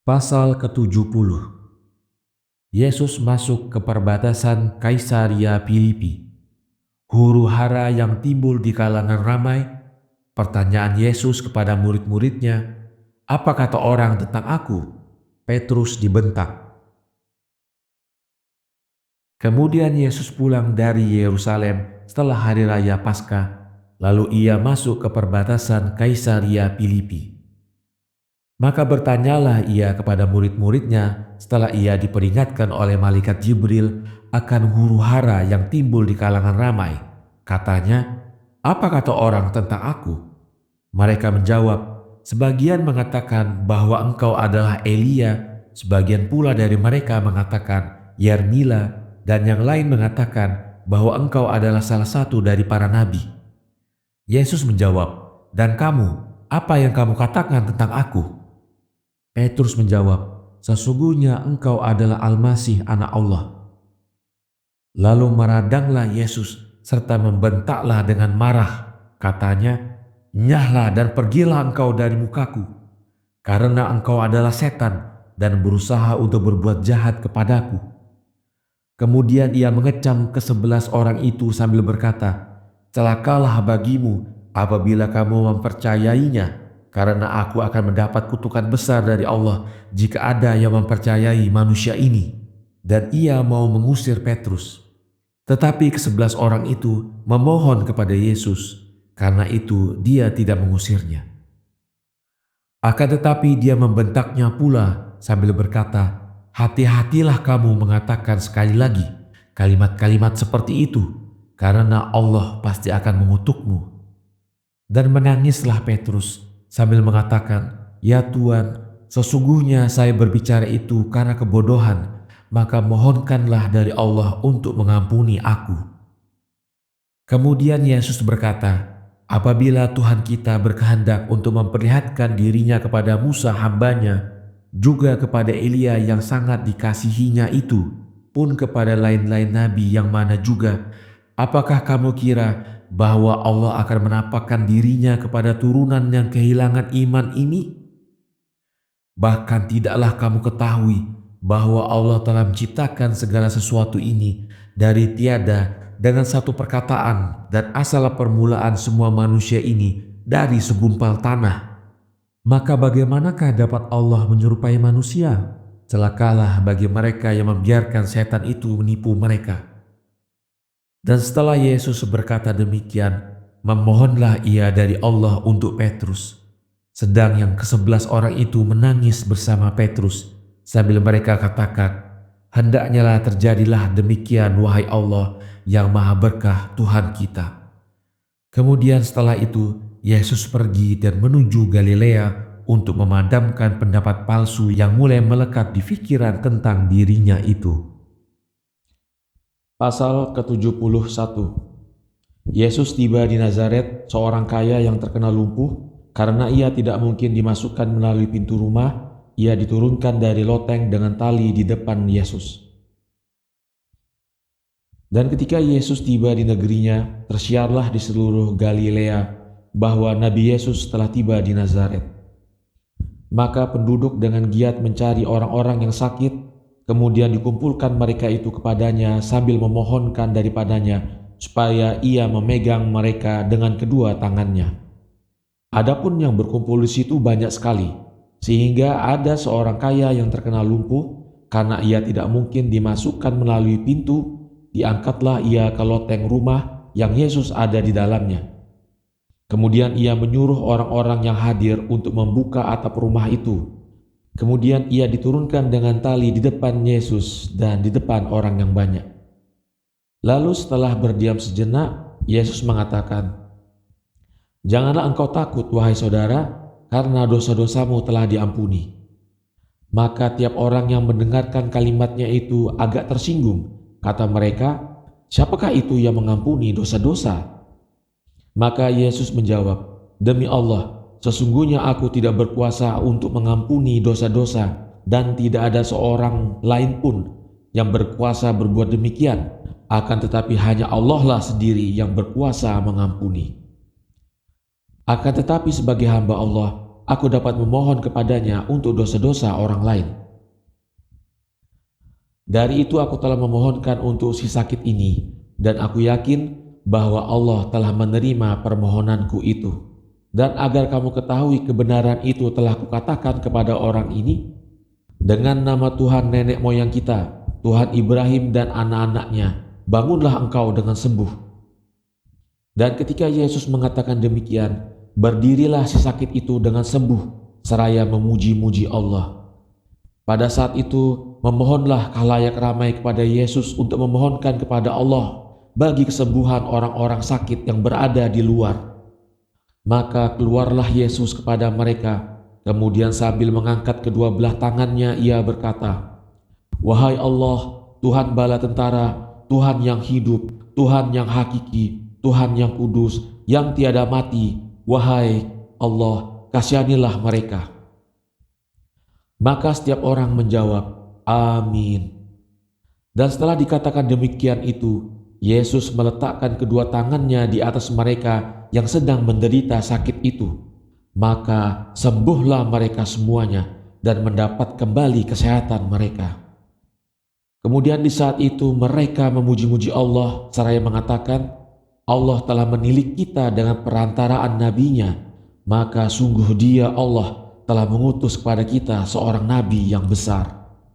Pasal ke-70. Yesus masuk ke perbatasan Kaisaria Filipi. Huru-hara yang timbul di kalangan ramai. Pertanyaan Yesus kepada murid-muridnya, "Apa kata orang tentang aku?" Petrus dibentak. Kemudian Yesus pulang dari Yerusalem setelah hari raya Paskah, lalu ia masuk ke perbatasan Kaisaria Filipi. Maka bertanyalah ia kepada murid-muridnya setelah ia diperingatkan oleh malaikat Jibril akan huru-hara yang timbul di kalangan ramai. Katanya, "Apa kata orang tentang aku?" Mereka menjawab, "Sebagian mengatakan bahwa engkau adalah Elia, sebagian pula dari mereka mengatakan Yermila, dan yang lain mengatakan bahwa engkau adalah salah satu dari para nabi." Yesus menjawab, "Dan kamu, apa yang kamu katakan tentang aku?" Petrus menjawab, "Sesungguhnya engkau adalah Al-Masih, Anak Allah." Lalu meradanglah Yesus serta membentaklah dengan marah. Katanya, "Nyahlah dan pergilah engkau dari mukaku, karena engkau adalah setan dan berusaha untuk berbuat jahat kepadaku." Kemudian ia mengecam ke-11 orang itu sambil berkata, "Celakalah bagimu apabila kamu mempercayainya, karena aku akan mendapat kutukan besar dari Allah jika ada yang mempercayai manusia ini." Dan ia mau mengusir Petrus. Tetapi ke-11 orang itu memohon kepada Yesus, karena itu dia tidak mengusirnya. Akan tetapi dia membentaknya pula sambil berkata, "Hati-hatilah kamu mengatakan sekali lagi kalimat-kalimat seperti itu, karena Allah pasti akan mengutukmu." Dan menangislah Petrus sambil mengatakan, "Ya Tuhan, sesungguhnya saya berbicara itu karena kebodohan, maka mohonkanlah dari Allah untuk mengampuni aku." Kemudian Yesus berkata, "Apabila Tuhan kita berkehendak untuk memperlihatkan dirinya kepada Musa hambanya, juga kepada Elia yang sangat dikasihinya itu, pun kepada lain-lain nabi yang mana juga, apakah kamu kira bahwa Allah akan menampakkan dirinya kepada turunan yang kehilangan iman ini? Bahkan tidaklah kamu ketahui bahwa Allah telah menciptakan segala sesuatu ini dari tiada dengan satu perkataan, dan asal permulaan semua manusia ini dari segumpal tanah. Maka bagaimanakah dapat Allah menyerupai manusia? Celakalah bagi mereka yang membiarkan setan itu menipu mereka." Dan setelah Yesus berkata demikian, memohonlah ia dari Allah untuk Petrus. Sedang yang ke-11 orang itu menangis bersama Petrus sambil mereka katakan, "Hendaknya terjadilah demikian, wahai Allah yang maha berkah Tuhan kita." Kemudian setelah itu Yesus pergi dan menuju Galilea untuk memadamkan pendapat palsu yang mulai melekat di pikiran tentang dirinya itu. Pasal ke-71. Yesus tiba di Nazaret, seorang kaya yang terkena lumpuh. Karena ia tidak mungkin dimasukkan melalui pintu rumah, ia diturunkan dari loteng dengan tali di depan Yesus. Dan ketika Yesus tiba di negerinya, tersiarlah di seluruh Galilea bahwa Nabi Yesus telah tiba di Nazaret. Maka penduduk dengan giat mencari orang-orang yang sakit, kemudian dikumpulkan mereka itu kepadanya sambil memohonkan daripadanya supaya ia memegang mereka dengan kedua tangannya. Adapun yang berkumpul di situ banyak sekali, sehingga ada seorang kaya yang terkena lumpuh. Karena ia tidak mungkin dimasukkan melalui pintu, diangkatlah ia ke loteng rumah yang Yesus ada di dalamnya. Kemudian ia menyuruh orang-orang yang hadir untuk membuka atap rumah itu. Kemudian ia diturunkan dengan tali di depan Yesus dan di depan orang yang banyak. Lalu setelah berdiam sejenak, Yesus mengatakan, "Janganlah engkau takut, wahai saudara, karena dosa-dosamu telah diampuni." Maka tiap orang yang mendengarkan kalimatnya itu agak tersinggung. Kata mereka, "Siapakah itu yang mengampuni dosa-dosa?" Maka Yesus menjawab, "Demi Allah, sesungguhnya aku tidak berkuasa untuk mengampuni dosa-dosa, dan tidak ada seorang lain pun yang berkuasa berbuat demikian. Akan tetapi hanya Allah lah sendiri yang berkuasa mengampuni. Akan tetapi sebagai hamba Allah, aku dapat memohon kepadanya untuk dosa-dosa orang lain. Dari itu aku telah memohonkan untuk si sakit ini, dan aku yakin bahwa Allah telah menerima permohonanku itu. Dan agar kamu ketahui kebenaran itu telah kukatakan kepada orang ini, dengan nama Tuhan nenek moyang kita, Tuhan Ibrahim dan anak-anaknya, bangunlah engkau dengan sembuh. Dan ketika Yesus mengatakan demikian, berdirilah si sakit itu dengan sembuh, seraya memuji-muji Allah. Pada saat itu, memohonlah khalayak ramai kepada Yesus untuk memohonkan kepada Allah bagi kesembuhan orang-orang sakit yang berada di luar. Maka keluarlah Yesus kepada mereka, kemudian sambil mengangkat kedua belah tangannya ia berkata, "Wahai Allah, Tuhan bala tentara, Tuhan yang hidup, Tuhan yang hakiki, Tuhan yang kudus, yang tiada mati, wahai Allah, kasihanilah mereka." Maka setiap orang menjawab, "Amin." Dan setelah dikatakan demikian itu, Yesus meletakkan kedua tangannya di atas mereka yang sedang menderita sakit itu. Maka sembuhlah mereka semuanya dan mendapat kembali kesehatan mereka. Kemudian di saat itu mereka memuji-muji Allah seraya mengatakan, "Allah telah menilik kita dengan perantaraan nabinya, maka sungguh Dia Allah telah mengutus kepada kita seorang nabi yang besar."